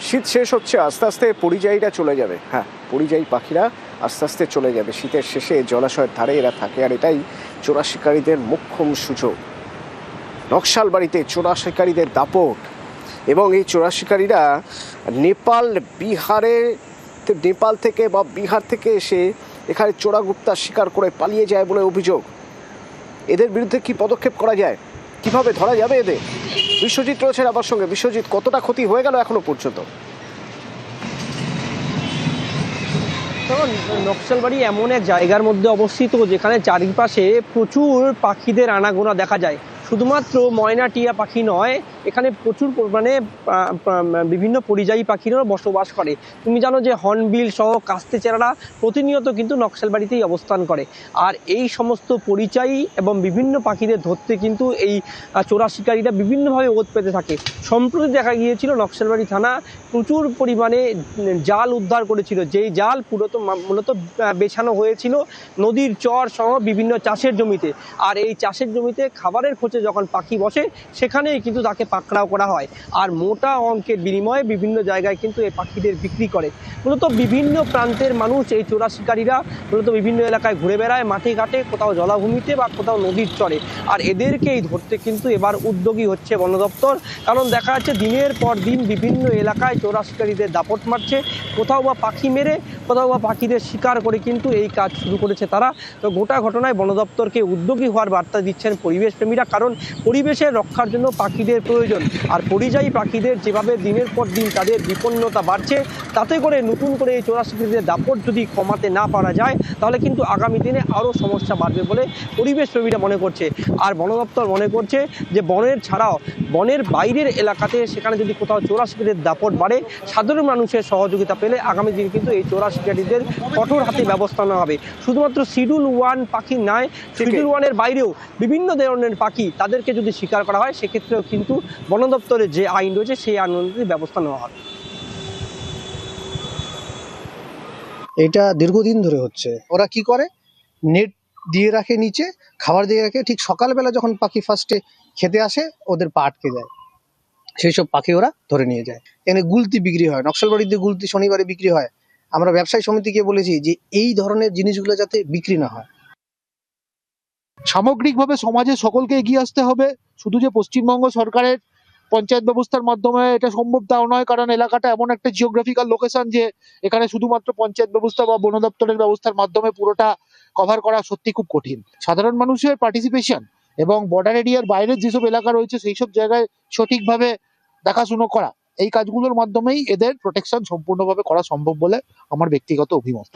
শীত শেষ হচ্ছে, আস্তে আস্তে পরিযায়ীরা চলে যাবে। হ্যাঁ, পরিযায়ী পাখিরা আস্তে আস্তে চলে যাবে। শীতের শেষে জলাশয়ের ধারে এরা থাকে, আর এটাই চোরা শিকারীদের মোক্ষম সুযোগ। নকশালবাড়িতে চোরা শিকারীদের দাপট, এবং এই চোরা শিকারীরা নেপাল থেকে বা বিহার থেকে এসে এখানে চোরাগুপ্তা শিকার করে পালিয়ে যায় বলে অভিযোগ। এদের বিরুদ্ধে কি পদক্ষেপ করা যায়, কিভাবে ধরা যাবে এদের? বিশ্বজিৎ রয়েছেন আমার সঙ্গে। বিশ্বজিৎ, কতটা ক্ষতি হয়ে গেল এখনো পর্যন্ত? নকশালবাড়ি এমন এক জায়গার মধ্যে অবস্থিত যেখানে চারিপাশে প্রচুর পাখিদের আনাগোনা দেখা যায়। শুধুমাত্র ময়না টিয়া পাখি নয়, এখানে প্রচুর পরিমাণে বিভিন্ন পরিযায়ী পাখিরও বসবাস করে। তুমি জানো যে হর্নবিল সহ কাস্তে চেরারা প্রতিনিয়ত কিন্তু নকশালবাড়িতেই অবস্থান করে। আর এই সমস্ত পরিযায়ী এবং বিভিন্ন পাখিদের ধরতে কিন্তু এই চোরা শিকারীরা বিভিন্নভাবে ওত পেতে থাকে। সম্প্রতি দেখা গিয়েছিল নকশালবাড়ি থানা প্রচুর পরিমাণে জাল উদ্ধার করেছিল, যেই জাল মূলত বেছানো হয়েছিল নদীর চর সহ বিভিন্ন চাষের জমিতে। আর এই চাষের জমিতে খাবারের খোঁজে যখন পাখি বসে, সেখানেই কিন্তু তাকে পাকড়াও করা হয়। আর মোটা অঙ্কের বিনিময়ে বিভিন্ন জায়গায় কিন্তু এই পাখিদের বিক্রি করে। মূলত বিভিন্ন প্রান্তের মানুষ, এই চোরা শিকারীরা মূলত বিভিন্ন এলাকায় ঘুরে বেড়ায়, মাঠে ঘাটে, কোথাও জলাভূমিতে বা কোথাও নদীর চরে। আর এদেরকেই ধরতে কিন্তু এবার উদ্যোগী হচ্ছে বন দপ্তর। কারণ দেখা যাচ্ছে দিনের পর দিন বিভিন্ন এলাকায় চোরা শিকারীদের দাপট মারছে। কোথাও বা পাখি মেরে, কোথাও বা পাখিদের শিকার করে কিন্তু এই কাজ শুরু করেছে তারা। তো গোটা ঘটনায় বন দপ্তরকে উদ্যোগী হওয়ার বার্তা দিচ্ছেন পরিবেশ প্রেমীরা। কারণ পরিবেশের রক্ষার জন্য পাখিদের প্রয়োজন। আর পরিযায়ী পাখিদের যেভাবে দিনের পর দিন তাদের বিপন্নতা বাড়ছে, তাতে করে নতুন করে এই চোরা শিকারীদের দাপট যদি কমাতে না পারা যায়, তাহলে কিন্তু আগামী দিনে আরও সমস্যা বাড়বে বলে পরিবেশ প্রেমীরা মনে করছে। আর বন দপ্তর মনে করছে যে বনের ছাড়াও বনের বাইরের এলাকাতে সেখানে যদি কোথাও চোরা শিকারীদের দাপট বাড়ে, সাধারণ মানুষের সহযোগিতা পেলে আগামী দিনে কিন্তু এই চোরা শিকারীদের কঠোর হাতে ব্যবস্থা নেওয়া হবে। শুধুমাত্র শিডিউল 1 পাখি নয়, শিডিউল 1-এর বাইরেও বিভিন্ন ধরনের পাখি তাদেরকে যদি শিকার করা হয়, সেক্ষেত্রেও কিন্তু বন দপ্তরের যে আইন রয়েছে সেই আইন অনুযায়ী ব্যবস্থা নেওয়া হবে। এটা দীর্ঘদিন ধরে হচ্ছে। ওরা কি করে, নেট দিয়ে রাখে নিচে, খাবার দিয়ে রাখে, ঠিক সকালবেলা যখন পাখি ফার্স্টে খেতে আসে ওদের পা আটকে যায়, সেই সব পাখি ওরা ধরে নিয়ে যায়। এখানে গুলতি বিক্রি হয়, নকশালবাড়িতে গুলতি শনিবারে বিক্রি হয়। আমরা ব্যবসায়ী সমিতিকে বলেছি যে এই ধরনের জিনিসগুলো যাতে বিক্রি না হয়। সামগ্রিকভাবে সমাজে সকলকে এগিয়ে আসতে হবে। শুধু যে পশ্চিমবঙ্গ সরকারের পঞ্চায়েত ব্যবস্থার মাধ্যমে এটা সম্ভব তাও নয়, কারণ এলাকাটা এমন একটা জিওগ্রাফিক্যাল লোকেশন যে এখানে শুধুমাত্র পঞ্চায়েত ব্যবস্থা বা বন দপ্তরের ব্যবস্থার মাধ্যমে পুরোটা কভার করা সত্যি খুব কঠিন। সাধারণ মানুষের পার্টিসিপেশন এবং বর্ডার এরিয়ার বাইরের যেসব এলাকা রয়েছে সেই সব জায়গায় সঠিকভাবে দেখাশুনো করা, এই কাজগুলোর মাধ্যমেই এদের প্রোটেকশন সম্পূর্ণভাবে করা সম্ভব বলে আমার ব্যক্তিগত অভিমত।